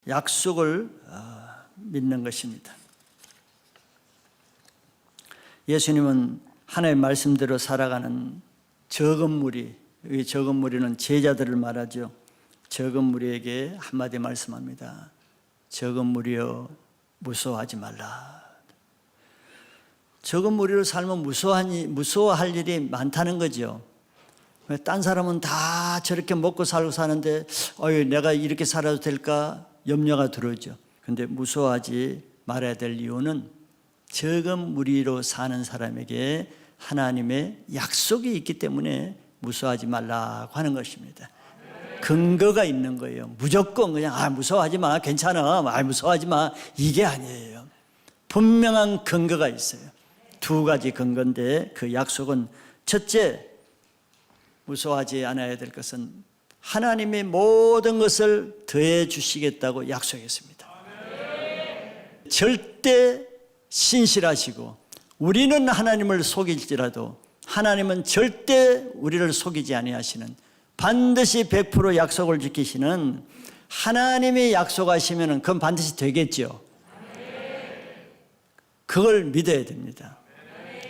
약속을 믿는 것입니다. 예수님은 하나님의 말씀대로 살아가는 적은 무리, 이 적은 무리는 제자들을 말하죠. 적은 무리에게 한마디 말씀합니다. 적은 무리여 무서워하지 말라. 적은 무리로 살면 무서워할 일이 많다는 거죠. 딴 사람은 다 저렇게 먹고 살고 사는데 내가 이렇게 살아도 될까 염려가 들어오죠. 그런데 무서워하지 말아야 될 이유는 적은 무리로 사는 사람에게 하나님의 약속이 있기 때문에 무서워하지 말라고 하는 것입니다. 근거가 있는 거예요. 무조건 그냥 무서워하지 마, 괜찮아, 무서워하지 마, 이게 아니에요. 분명한 근거가 있어요. 두 가지 근거인데 그 약속은 첫째, 무서워하지 않아야 될 것은 하나님의 모든 것을 더해 주시겠다고 약속했습니다. 절대 신실하시고 우리는 하나님을 속일지라도 하나님은 절대 우리를 속이지 아니하시는, 반드시 100% 약속을 지키시는 하나님이 약속하시면 그건 반드시 되겠죠. 그걸 믿어야 됩니다.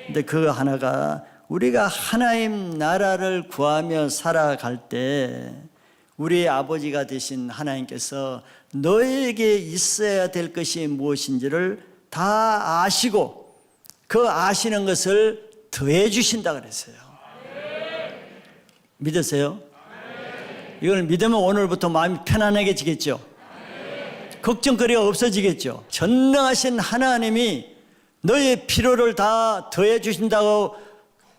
근데 그 하나가 우리가 하나님 나라를 구하며 살아갈 때 우리 아버지가 되신 하나님께서 너에게 있어야 될 것이 무엇인지를 다 아시고 그 아시는 것을 더해 주신다 그랬어요. 믿으세요? 이걸 믿으면 오늘부터 마음이 편안해지겠죠. 걱정거리가 없어지겠죠. 전능하신 하나님이 너의 필요를 다 더해 주신다고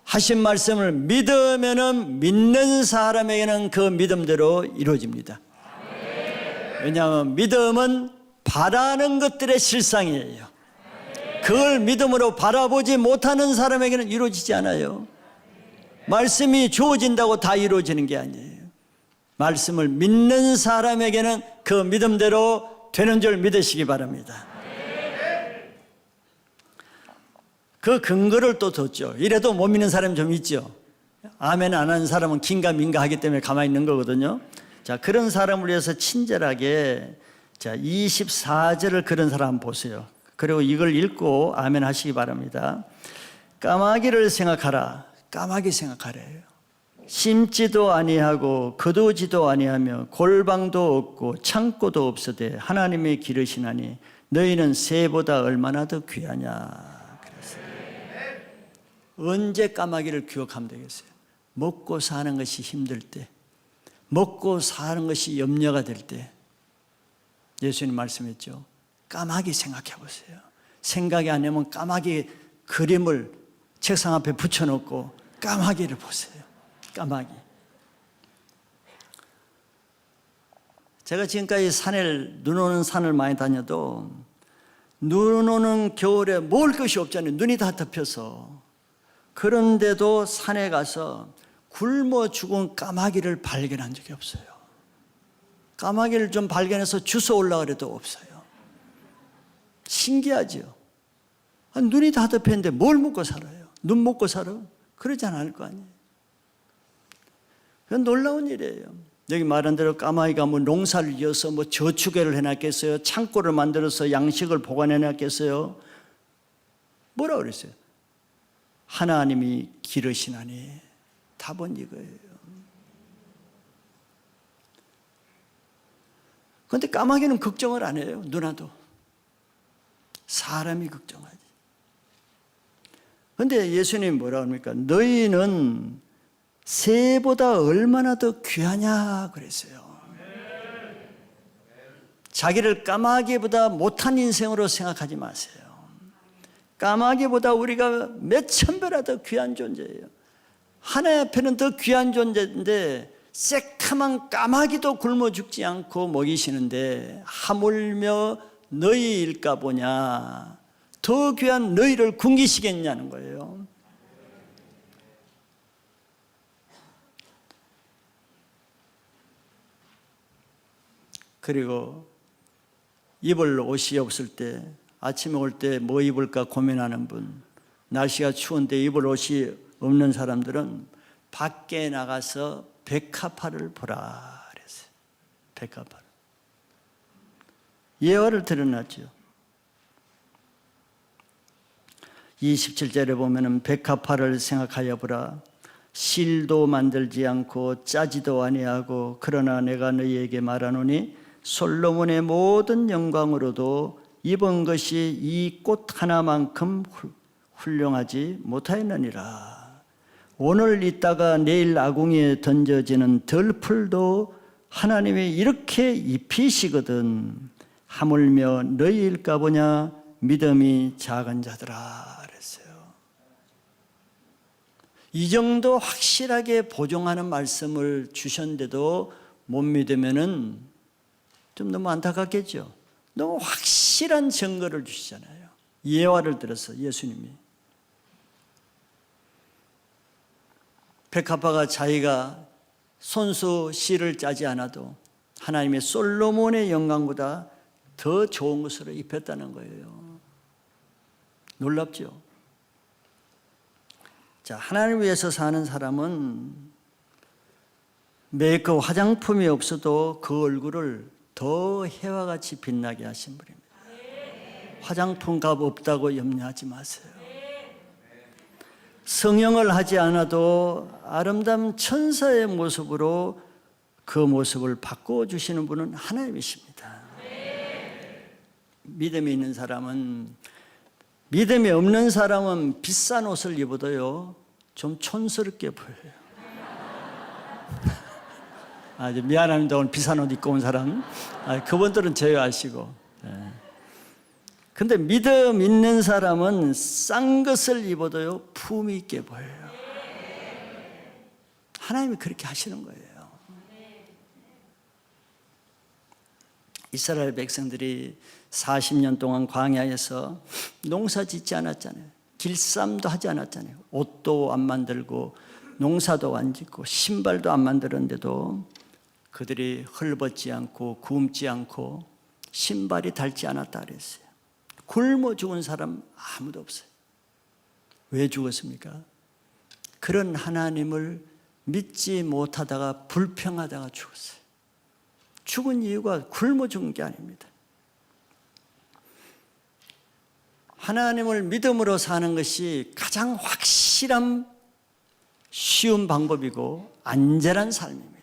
하신 말씀을 믿으면은 믿는 사람에게는 그 믿음대로 이루어집니다. 왜냐하면 믿음은 바라는 것들의 실상이에요. 그걸 믿음으로 바라보지 못하는 사람에게는 이루어지지 않아요. 말씀이 주어진다고 다 이루어지는 게 아니에요. 말씀을 믿는 사람에게는 그 믿음대로 되는 줄 믿으시기 바랍니다. 그 근거를 또 뒀죠. 이래도 못 믿는 사람이 좀 있죠. 아멘 안 하는 사람은 긴가민가 하기 때문에 가만히 있는 거거든요. 자, 그런 사람을 위해서 친절하게 24절을 그런 사람 보세요. 그리고 이걸 읽고 아멘 하시기 바랍니다. 까마귀를 생각하라. 까마귀 생각하래요. 심지도 아니하고 거두지도 아니하며 골방도 없고 창고도 없으되 하나님이 기르시나니 너희는 새보다 얼마나 더 귀하냐. 언제 까마귀를 기억하면 되겠어요? 먹고 사는 것이 힘들 때, 먹고 사는 것이 염려가 될 때. 예수님 말씀했죠. 까마귀 생각해 보세요. 생각이 안 나면 까마귀 그림을 책상 앞에 붙여놓고 까마귀를 보세요. 까마귀. 제가 지금까지 눈 오는 산을 많이 다녀도 눈 오는 겨울에 먹을 것이 없잖아요. 눈이 다 덮여서. 그런데도 산에 가서 굶어 죽은 까마귀를 발견한 적이 없어요. 까마귀를 좀 발견해서 주워 올라 그래도 없어요. 신기하죠? 눈이 다 덮였는데 뭘 먹고 살아요? 눈 먹고 살아? 그러지 않을 거 아니에요. 그건 놀라운 일이에요. 여기 말한 대로 까마귀가 농사를 지어서 저축회를 해놨겠어요? 창고를 만들어서 양식을 보관해놨겠어요? 뭐라 그랬어요? 하나님이 기르시나니. 답은 이거예요. 그런데 까마귀는 걱정을 안 해요. 누나도. 사람이 걱정하지. 그런데 예수님이 뭐라 합니까? 너희는 새보다 얼마나 더 귀하냐 그랬어요. 자기를 까마귀보다 못한 인생으로 생각하지 마세요. 까마귀보다 우리가 몇천 배나 더 귀한 존재예요. 하나님 앞에는 더 귀한 존재인데 새카만 까마귀도 굶어 죽지 않고 먹이시는데 하물며 너희일까 보냐. 더 귀한 너희를 굶기시겠냐는 거예요. 그리고 입을 옷이 없을 때, 아침에 올 때 뭐 입을까 고민하는 분, 날씨가 추운데 입을 옷이 없는 사람들은 밖에 나가서 백합화를 보라 그랬어요. 백합화. 예화를 드러났죠. 27절에 보면은 백합화를 생각하여 보라. 실도 만들지 않고 짜지도 아니하고 그러나 내가 너희에게 말하노니 솔로몬의 모든 영광으로도 입은 것이 이 꽃 하나만큼 훌륭하지 못하였느니라. 오늘 있다가 내일 아궁이에 던져지는 들풀도 하나님이 이렇게 입히시거든 하물며 너희일까 보냐 믿음이 작은 자들아 그랬어요. 이 정도 확실하게 보증하는 말씀을 주셨는데도 못 믿으면은 좀 너무 안타깝겠죠. 너무 확실한 증거를 주시잖아요. 예화를 들어서 예수님이 백합화가 자기가 손수 실을 짜지 않아도 하나님의 솔로몬의 영광보다 더 좋은 것으로 입혔다는 거예요. 놀랍죠? 자, 하나님을 위해서 사는 사람은 메이크업 화장품이 없어도 그 얼굴을 더 해와 같이 빛나게 하신 분입니다. 화장품 값 없다고 염려하지 마세요. 성형을 하지 않아도 아름다운 천사의 모습으로 그 모습을 바꿔주시는 분은 하나님이십니다. 믿음이 있는 사람은, 믿음이 없는 사람은 비싼 옷을 입어도요 좀 촌스럽게 보여요. 아주 미안합니다. 오늘 비싼 옷 입고 온 사람, 그분들은 제외하시고. 근데 믿음 있는 사람은 싼 것을 입어도요 품위 있게 보여요. 하나님이 그렇게 하시는 거예요. 이스라엘 백성들이 40년 동안 광야에서 농사 짓지 않았잖아요. 길쌈도 하지 않았잖아요. 옷도 안 만들고 농사도 안 짓고 신발도 안 만들었는데도 그들이 헐벗지 않고 굶지 않고 신발이 닳지 않았다 그랬어요. 굶어 죽은 사람 아무도 없어요. 왜 죽었습니까? 그런 하나님을 믿지 못하다가 불평하다가 죽었어요. 죽은 이유가 굶어 죽은 게 아닙니다. 하나님을 믿음으로 사는 것이 가장 확실한 쉬운 방법이고 안전한 삶입니다.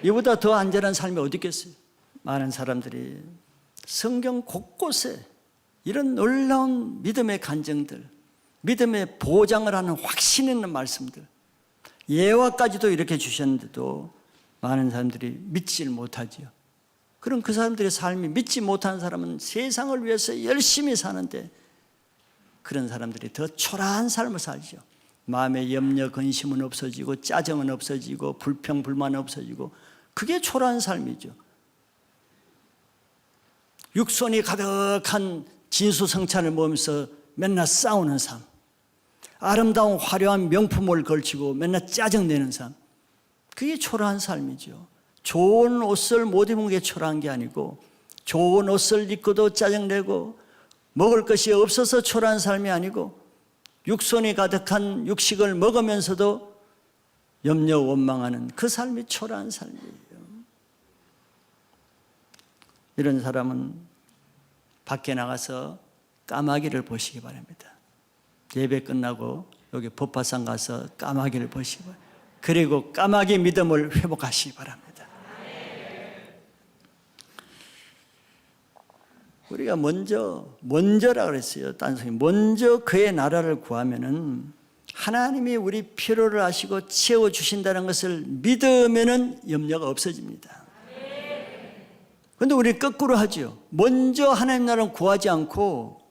이보다 더 안전한 삶이 어디 있겠어요? 많은 사람들이 성경 곳곳에 이런 놀라운 믿음의 간증들, 믿음의 보장을 하는 확신 있는 말씀들, 예화까지도 이렇게 주셨는데도 많은 사람들이 믿질 못하지요. 그럼 그 사람들의 삶이, 믿지 못하는 사람은 세상을 위해서 열심히 사는데 그런 사람들이 더 초라한 삶을 살죠. 마음의 염려, 근심은 없어지고 짜증은 없어지고 불평, 불만은 없어지고 그게 초라한 삶이죠. 육손이 가득한 진수성찬을 먹으면서 맨날 싸우는 삶, 아름다운 화려한 명품을 걸치고 맨날 짜증내는 삶, 그게 초라한 삶이죠. 좋은 옷을 못 입은 게 초라한 게 아니고 좋은 옷을 입고도 짜증내고 먹을 것이 없어서 초라한 삶이 아니고 육손이 가득한 육식을 먹으면서도 염려 원망하는 그 삶이 초라한 삶이에요. 이런 사람은 밖에 나가서 까마귀를 보시기 바랍니다. 예배 끝나고 여기 법화상 가서 까마귀를 보시기 바랍니다. 그리고 까마귀 믿음을 회복하시기 바랍니다. 우리가 먼저라 그랬어요. 단순히 먼저 그의 나라를 구하면은 하나님이 우리 필요를 아시고 채워주신다는 것을 믿으면은 염려가 없어집니다. 그런데 우리 거꾸로 하죠. 먼저 하나님 나라를 구하지 않고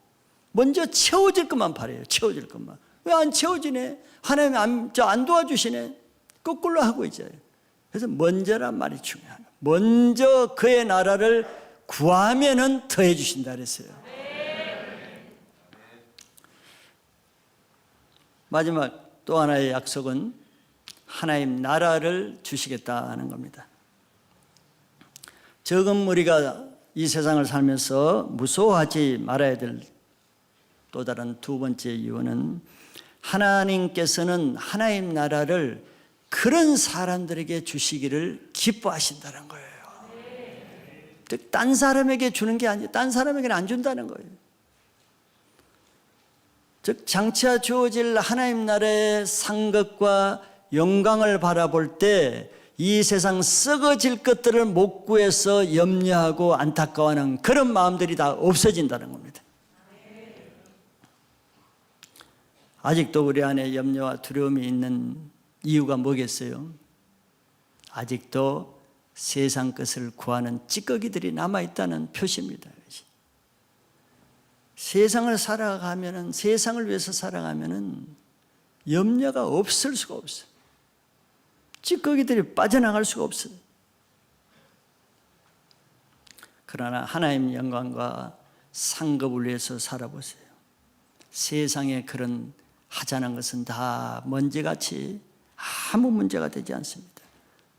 먼저 채워질 것만 바라요. 채워질 것만. 왜 안 채워지네? 하나님이 안 도와주시네? 거꾸로 하고 있어요. 그래서 먼저란 말이 중요해요. 먼저 그의 나라를 구하면은 더해 주신다 그랬어요. 마지막 또 하나의 약속은 하나님 나라를 주시겠다는 겁니다. 지금 우리가 이 세상을 살면서 무서워하지 말아야 될 또 다른 두 번째 이유는 하나님께서는 하나님 나라를 그런 사람들에게 주시기를 기뻐하신다는 거예요. 즉 딴 사람에게 주는 게 아니에요. 딴 사람에게는 안 준다는 거예요. 즉 장차 주어질 하나님 나라의 상급과 영광을 바라볼 때 이 세상 썩어질 것들을 못 구해서 염려하고 안타까워하는 그런 마음들이 다 없어진다는 겁니다. 아직도 우리 안에 염려와 두려움이 있는 이유가 뭐겠어요? 아직도 세상 것을 구하는 찌꺼기들이 남아있다는 표시입니다. 세상을 살아가면은, 세상을 위해서 살아가면은 염려가 없을 수가 없어요. 찌꺼기들이 빠져나갈 수가 없어요. 그러나 하나님 영광과 상급을 위해서 살아보세요. 세상에 그런 하찮은 것은 다 먼지같이 아무 문제가 되지 않습니다.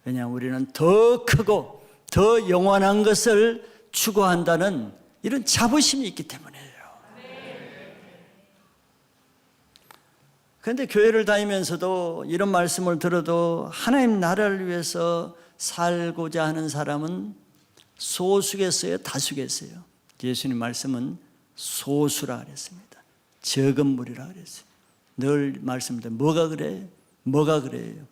왜냐하면 우리는 더 크고 더 영원한 것을 추구한다는 이런 자부심이 있기 때문이에요. 그런데 교회를 다니면서도 이런 말씀을 들어도 하나님 나라를 위해서 살고자 하는 사람은 소수겠어요? 다수겠어요? 예수님 말씀은 소수라 그랬습니다. 적은 무리라 그랬어요. 늘 말씀드려요. 뭐가 그래? 뭐가 그래요?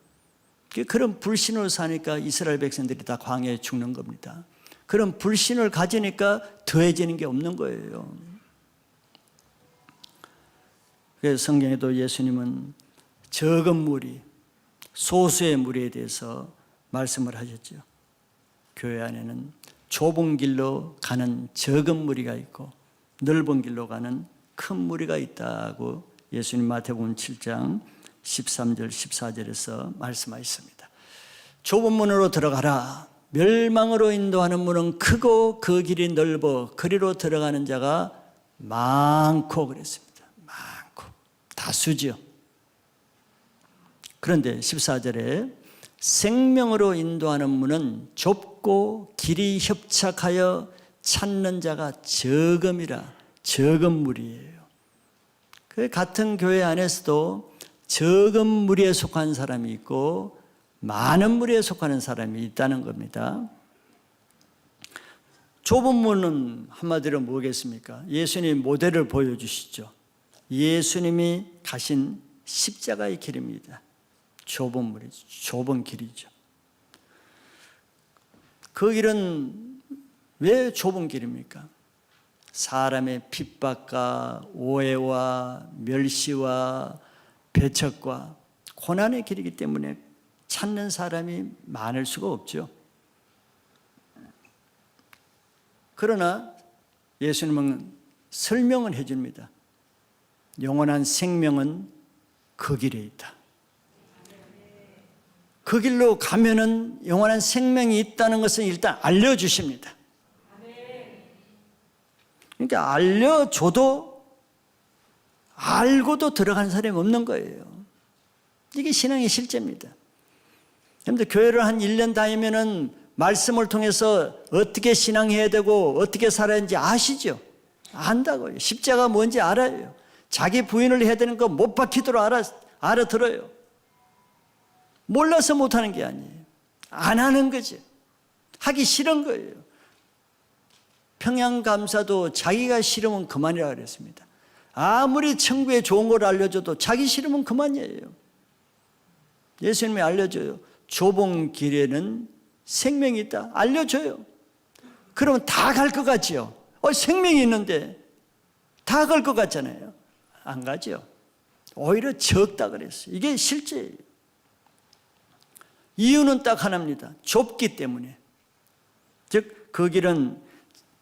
그런 불신을 사니까 이스라엘 백성들이 다 광야에 죽는 겁니다. 그런 불신을 가지니까 더해지는 게 없는 거예요. 그래서 성경에도 예수님은 적은 무리, 소수의 무리에 대해서 말씀을 하셨죠. 교회 안에는 좁은 길로 가는 적은 무리가 있고 넓은 길로 가는 큰 무리가 있다고 예수님 마태복음 7장 13절 14절에서 말씀하셨습니다. 좁은 문으로 들어가라. 멸망으로 인도하는 문은 크고 그 길이 넓어 그리로 들어가는 자가 많고 그랬습니다. 많고 다수죠. 그런데 14절에 생명으로 인도하는 문은 좁고 길이 협착하여 찾는 자가 적음이라. 적은 무리예요. 그 같은 교회 안에서도 적은 무리에 속한 사람이 있고 많은 무리에 속하는 사람이 있다는 겁니다. 좁은 문은 한마디로 뭐겠습니까? 예수님 모델을 보여주시죠. 예수님이 가신 십자가의 길입니다. 좁은 물이죠. 좁은 길이죠. 그 길은 왜 좁은 길입니까? 사람의 핍박과 오해와 멸시와 배척과 고난의 길이기 때문에 찾는 사람이 많을 수가 없죠. 그러나 예수님은 설명을 해줍니다. 영원한 생명은 그 길에 있다. 그 길로 가면은 영원한 생명이 있다는 것을 일단 알려주십니다. 그러니까 알려줘도 알고도 들어가는 사람이 없는 거예요. 이게 신앙의 실제입니다. 그런데 교회를 한 1년 다니면은 말씀을 통해서 어떻게 신앙해야 되고 어떻게 살아야 하는지 아시죠? 안다고요. 십자가 뭔지 알아요. 자기 부인을 해야 되는 거 못 박히도록 알아들어요. 몰라서 못하는 게 아니에요. 안 하는 거죠. 하기 싫은 거예요. 평양감사도 자기가 싫으면 그만이라 그랬습니다. 아무리 천국에 좋은 걸 알려줘도 자기 싫으면 그만이에요. 예수님이 알려줘요. 좁은 길에는 생명이 있다. 알려줘요. 그러면 다 갈 것 같지요. 생명이 있는데 다 갈 것 같잖아요. 안 가죠. 오히려 적다 그랬어요. 이게 실제예요. 이유는 딱 하나입니다. 좁기 때문에. 즉 그 길은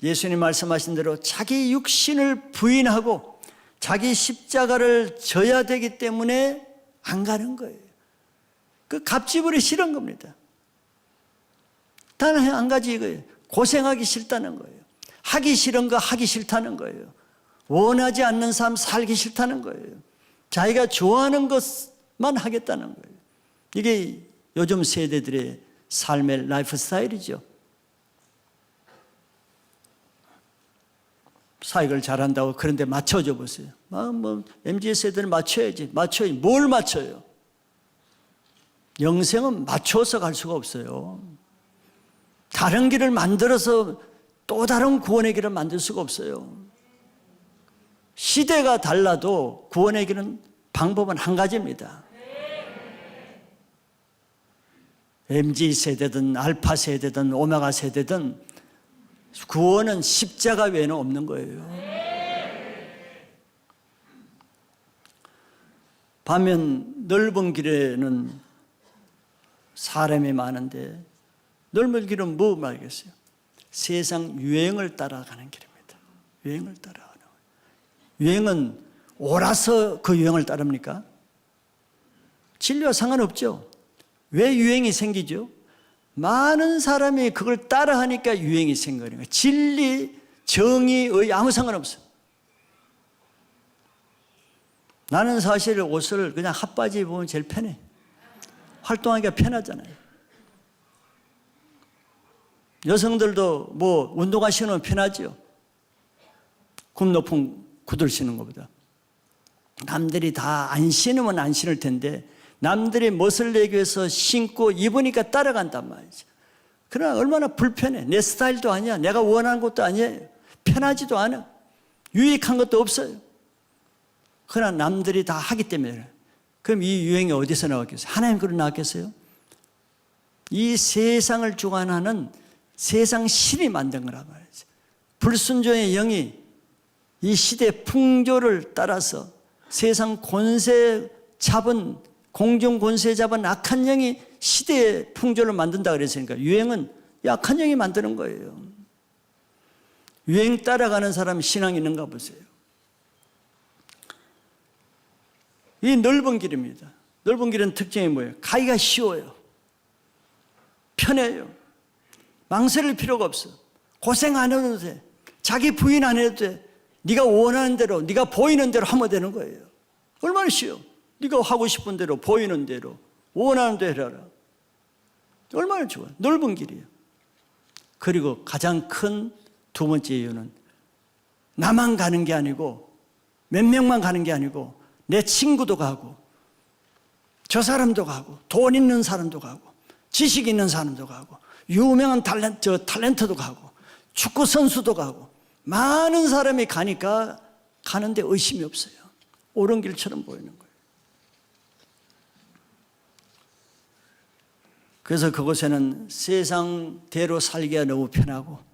예수님 말씀하신 대로 자기 육신을 부인하고 자기 십자가를 져야 되기 때문에 안 가는 거예요. 그 갑질이 싫은 겁니다. 단 한 가지 이거예요. 고생하기 싫다는 거예요. 하기 싫은 거 하기 싫다는 거예요. 원하지 않는 삶 살기 싫다는 거예요. 자기가 좋아하는 것만 하겠다는 거예요. 이게 요즘 세대들의 삶의 라이프 스타일이죠. 사역을 잘한다고 그런데 맞춰줘 보세요. MZ 세대를 맞춰야지. 뭘 맞춰요? 영생은 맞춰서 갈 수가 없어요. 다른 길을 만들어서 또 다른 구원의 길을 만들 수가 없어요. 시대가 달라도 구원의 길은 방법은 한 가지입니다. MZ 세대든 알파 세대든 오메가 세대든 구원은 십자가 외에는 없는 거예요. 반면 넓은 길에는 사람이 많은데 넓은 길은 뭐 말겠어요? 세상 유행을 따라가는 길입니다. 유행을 따라가는 거예요. 유행은 옳아서 그 유행을 따릅니까? 진리와 상관없죠. 왜 유행이 생기죠? 많은 사람이 그걸 따라하니까 유행이 생기는 거예요. 진리, 정의, 아무 상관없어요. 나는 사실 옷을 그냥 핫바지 입으면 제일 편해. 활동하기가 편하잖아요. 여성들도 뭐 운동화 신으면 편하죠. 굽 높은 구들 신는 것보다. 남들이 다 안 신으면 안 신을 텐데 남들이 멋을 내기 위해서 신고 입으니까 따라간단 말이죠. 그러나 얼마나 불편해. 내 스타일도 아니야. 내가 원하는 것도 아니에요. 편하지도 않아. 유익한 것도 없어요. 그러나 남들이 다 하기 때문에. 그럼 이 유행이 어디서 나왔겠어요? 하나님 그로 나왔겠어요? 이 세상을 주관하는 세상 신이 만든 거란 말이죠. 불순종의 영이 이 시대의 풍조를 따라서 세상 권세 잡은 공중 권세 잡은 악한 영이 시대의 풍조를 만든다 그랬으니까 유행은 악한 영이 만드는 거예요. 유행 따라가는 사람 신앙 있는가 보세요. 이 넓은 길입니다. 넓은 길은 특징이 뭐예요? 가기가 쉬워요. 편해요. 망설일 필요가 없어. 고생 안 해도 돼. 자기 부인 안 해도 돼. 네가 원하는 대로, 네가 보이는 대로 하면 되는 거예요. 얼마나 쉬워. 네가 하고 싶은 대로, 보이는 대로, 원하는 대로 해라. 얼마나 좋아. 넓은 길이에요. 그리고 가장 큰 두 번째 이유는 나만 가는 게 아니고 몇 명만 가는 게 아니고 내 친구도 가고 저 사람도 가고 돈 있는 사람도 가고 지식 있는 사람도 가고 유명한 탤런트도 가고 축구 선수도 가고 많은 사람이 가니까 가는데 의심이 없어요. 옳은 길처럼 보이는 거예요. 그래서 그곳에는 세상대로 살기가 너무 편하고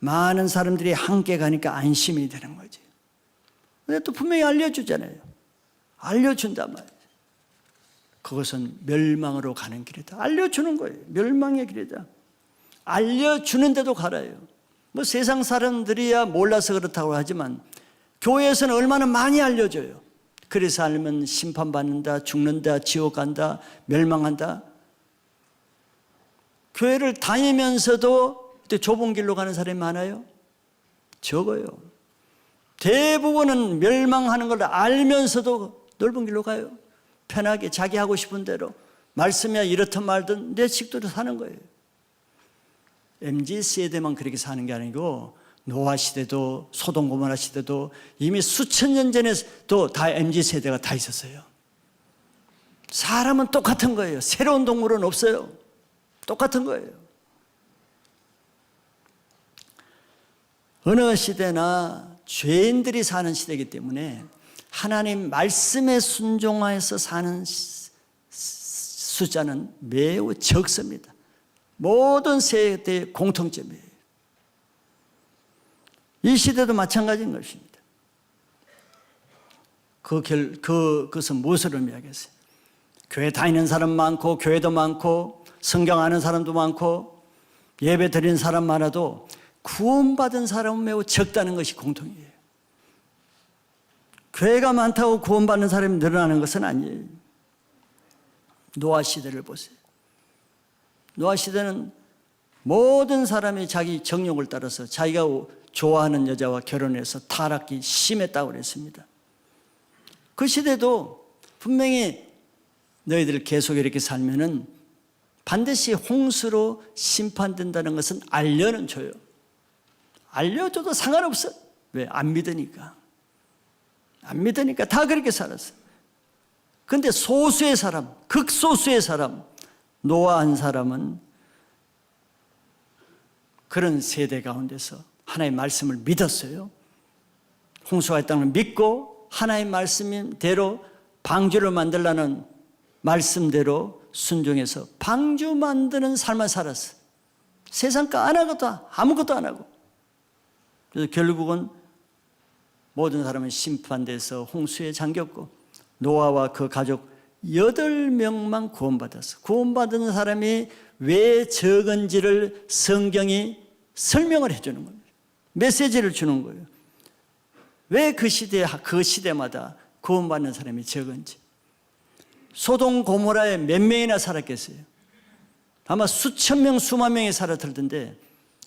많은 사람들이 함께 가니까 안심이 되는 거지. 근데 또 분명히 알려주잖아요. 알려준단 말이에요. 그것은 멸망으로 가는 길이다. 알려주는 거예요. 멸망의 길이다. 알려주는데도 가라요. 뭐 세상 사람들이야 몰라서 그렇다고 하지만 교회에서는 얼마나 많이 알려줘요. 그래서 알면 심판받는다, 죽는다, 지옥 간다, 멸망한다. 교회를 다니면서도 좁은 길로 가는 사람이 많아요? 적어요. 대부분은 멸망하는 걸 알면서도 넓은 길로 가요. 편하게 자기 하고 싶은 대로 말씀이야 이렇든 말든 내 식대로 사는 거예요. MZ 세대만 그렇게 사는 게 아니고 노아 시대도 소돔 고모라 시대도 이미 수천 년 전에도 다 MZ 세대가 다 있었어요. 사람은 똑같은 거예요. 새로운 동물은 없어요. 똑같은 거예요. 어느 시대나 죄인들이 사는 시대이기 때문에 하나님 말씀에 순종하여서 사는 숫자는 매우 적습니다. 모든 세대의 공통점이에요. 이 시대도 마찬가지인 것입니다. 그것은 무엇을 의미하겠어요? 교회 다니는 사람 많고 교회도 많고 성경 아는 사람도 많고 예배 드리는 사람 많아도 구원받은 사람은 매우 적다는 것이 공통이에요. 교회가 많다고 구원받는 사람이 늘어나는 것은 아니에요. 노아 시대를 보세요. 노아 시대는 모든 사람이 자기 정욕을 따라서 자기가 좋아하는 여자와 결혼해서 타락이 심했다고 그랬습니다. 그 시대도 분명히 너희들 계속 이렇게 살면은 반드시 홍수로 심판된다는 것은 알려는 줘요. 알려줘도 상관없어. 왜? 안 믿으니까. 안 믿으니까 다 그렇게 살았어. 그런데 소수의 사람, 극소수의 사람, 노아 한 사람은 그런 세대 가운데서 하나님의 말씀을 믿었어요. 홍수가 있다는 걸 믿고 하나님의 말씀대로 방주를 만들라는 말씀대로 순종해서 방주 만드는 삶을 살았어요. 세상 거 안 하고도 아무것도 안 하고. 그래서 결국은 모든 사람은 심판돼서 홍수에 잠겼고 노아와 그 가족 8명만 구원받았어. 구원받은 사람이 왜 적은지를 성경이 설명을 해주는 겁니다. 메시지를 주는 거예요. 왜 그 시대마다 구원받는 사람이 적은지. 소돔 고모라에 몇 명이나 살았겠어요? 아마 수천 명, 수만 명이 살았을 텐데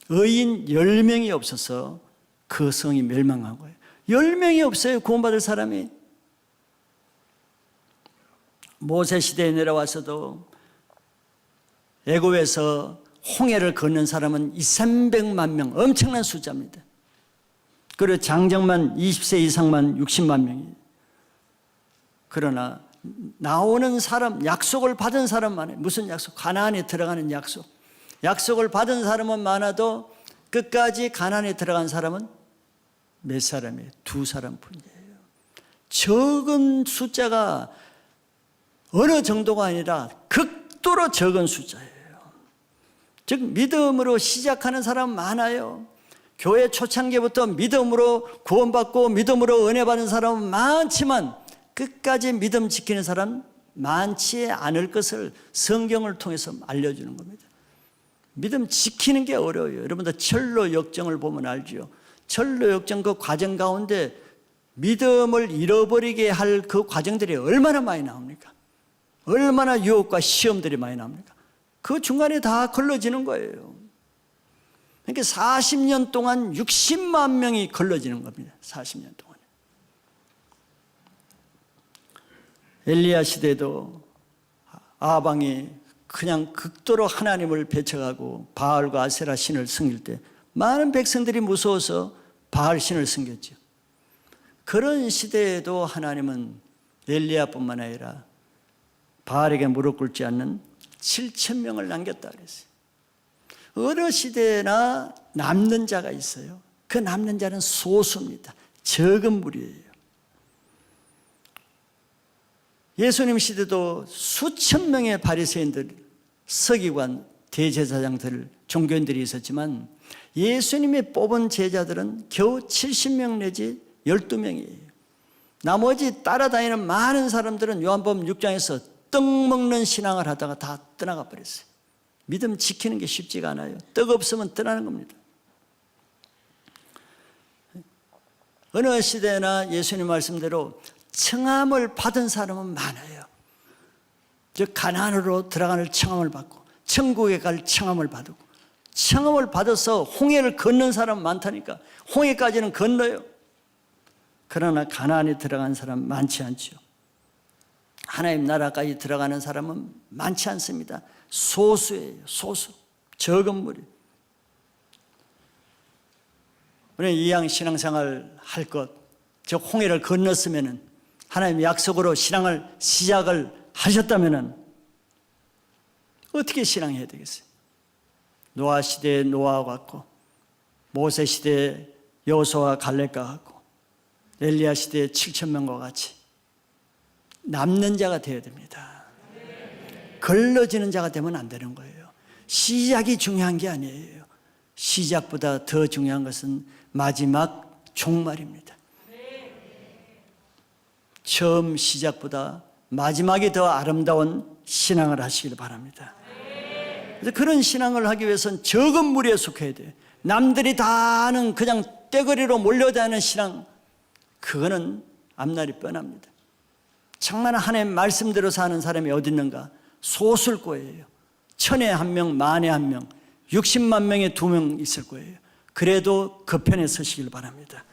의인 10명이 없어서 그 성이 멸망한 거예요. 10명이 없어요, 구원받을 사람이. 모세 시대에 내려와서도 애굽에서 홍해를 건넌 사람은 200~300만 명, 엄청난 숫자입니다. 그리고 장정만 20세 이상만 60만 명이에요. 그러나 나오는 사람, 약속을 받은 사람 많아요. 무슨 약속? 가나안에 들어가는 약속. 약속을 받은 사람은 많아도 끝까지 가나안에 들어간 사람은 몇 사람이에요? 2사람뿐이에요. 적은 숫자가 어느 정도가 아니라 극도로 적은 숫자예요. 즉 믿음으로 시작하는 사람 많아요. 교회 초창기부터 믿음으로 구원받고 믿음으로 은혜 받은 사람은 많지만 끝까지 믿음 지키는 사람 많지 않을 것을 성경을 통해서 알려주는 겁니다. 믿음 지키는 게 어려워요. 여러분들 철로 역정을 보면 알죠. 철로 역정 그 과정 가운데 믿음을 잃어버리게 할 그 과정들이 얼마나 많이 나옵니까? 얼마나 유혹과 시험들이 많이 나옵니까? 그 중간에 다 걸러지는 거예요. 그러니까 40년 동안 60만 명이 걸러지는 겁니다. 40년 동안. 엘리야 시대도 아방이 그냥 극도로 하나님을 배척하고 바알과 아세라 신을 섬길 때 많은 백성들이 무서워서 바알 신을 섬겼죠. 그런 시대에도 하나님은 엘리야뿐만 아니라 바알에게 무릎 꿇지 않는 7,000명을 남겼다 그랬어요. 어느 시대나 남는 자가 있어요. 그 남는 자는 소수입니다. 적은 무리예요. 예수님 시대도 수천 명의 바리새인들, 서기관, 대제사장들, 종교인들이 있었지만 예수님이 뽑은 제자들은 겨우 70명 내지 12명이에요. 나머지 따라다니는 많은 사람들은 요한복음 6장에서 떡 먹는 신앙을 하다가 다 떠나가 버렸어요. 믿음 지키는 게 쉽지가 않아요. 떡 없으면 떠나는 겁니다. 어느 시대나 예수님 말씀대로 청함을 받은 사람은 많아요. 즉 가나안으로 들어가는 청함을 받고 천국에 갈 청함을 받고 청함을 받아서 홍해를 건넌 사람 많다니까. 홍해까지는 건너요. 그러나 가나안에 들어간 사람 많지 않죠. 하나님 나라까지 들어가는 사람은 많지 않습니다. 소수예요. 소수. 적은 무리. 우리는 이왕 신앙생활 할 것, 즉 홍해를 건넜으면 하나님 약속으로 신앙을 시작을 하셨다면 어떻게 신앙해야 되겠어요? 노아 시대의 노아와 같고 모세 시대의 여호수아와 갈렙과 같고 엘리야 시대의 7,000명과 같이 남는 자가 되어야 됩니다. 걸러지는 자가 되면 안 되는 거예요. 시작이 중요한 게 아니에요. 시작보다 더 중요한 것은 마지막 종말입니다. 처음 시작보다 마지막이 더 아름다운 신앙을 하시길 바랍니다. 그래서 그런 신앙을 하기 위해서는 적은 무리에 속해야 돼요. 남들이 다 아는 그냥 떼거리로 몰려다니는 신앙, 그거는 앞날이 뻔합니다. 정말 하나님 말씀대로 사는 사람이 어디 있는가? 소수일 거예요. 1000에 1명, 만에 1명, 60만 명에 2명 있을 거예요. 그래도 그 편에 서시길 바랍니다.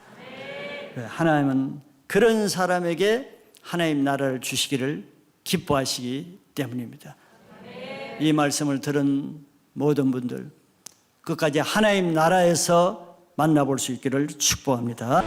하나님은 그런 사람에게 하나님 나라를 주시기를 기뻐하시기 때문입니다. 이 말씀을 들은 모든 분들 끝까지 하나님 나라에서 만나볼 수 있기를 축복합니다.